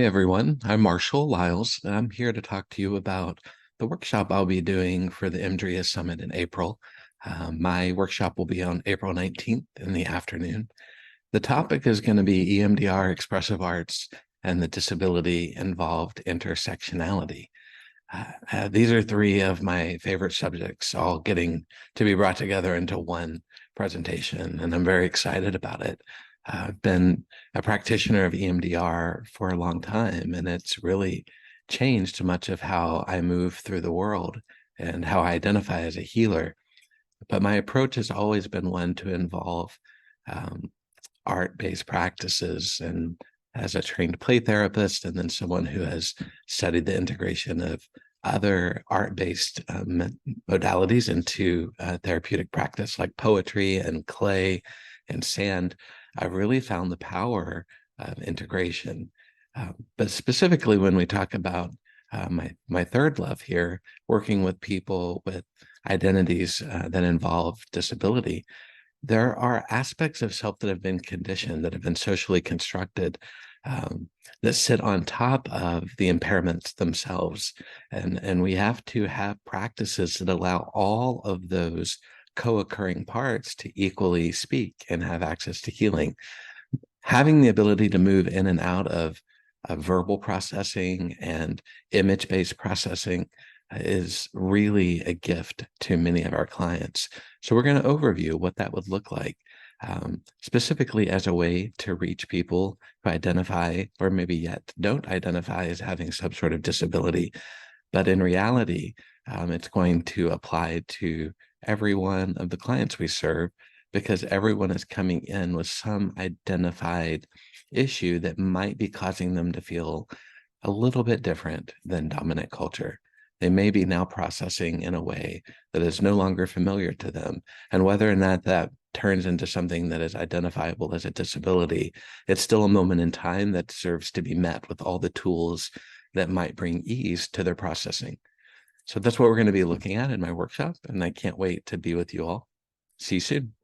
everyone. I'm Marshall Lyles, and I'm here to talk to you about the workshop I'll be doing for the EMDR Summit in April. My workshop will be on April 19th in the afternoon. The topic is going to be EMDR, expressive arts, and the disability-involved intersectionality. These are three of my favorite subjects, all getting to be brought together into one presentation, and I'm very excited about it. I've been a practitioner of EMDR for a long time, and it's really changed much of how I move through the world and how I identify as a healer. But my approach has always been one to involve art-based practices. And as a trained play therapist, and then someone who has studied the integration of other art-based modalities into therapeutic practice, like poetry and clay and sand, I've really found the power of integration. But specifically when we talk about my third love here, working with people with identities that involve disability, there are aspects of self that have been conditioned, that have been socially constructed, that sit on top of the impairments themselves. And we have to have practices that allow all of those co-occurring parts to equally speak and have access to healing. Having the ability to move in and out of verbal processing and image-based processing is really a gift to many of our clients. So we're going to overview what that would look like, specifically as a way to reach people who identify, or maybe yet don't identify, as having some sort of disability. But in reality, it's going to apply to every one of the clients we serve, because everyone is coming in with some identified issue that might be causing them to feel a little bit different than dominant culture. They may be now processing in a way that is no longer familiar to them. And whether or not that turns into something that is identifiable as a disability, it's still a moment in time that deserves to be met with all the tools that might bring ease to their processing. So that's what we're going to be looking at in my workshop, and I can't wait to be with you all. See you soon.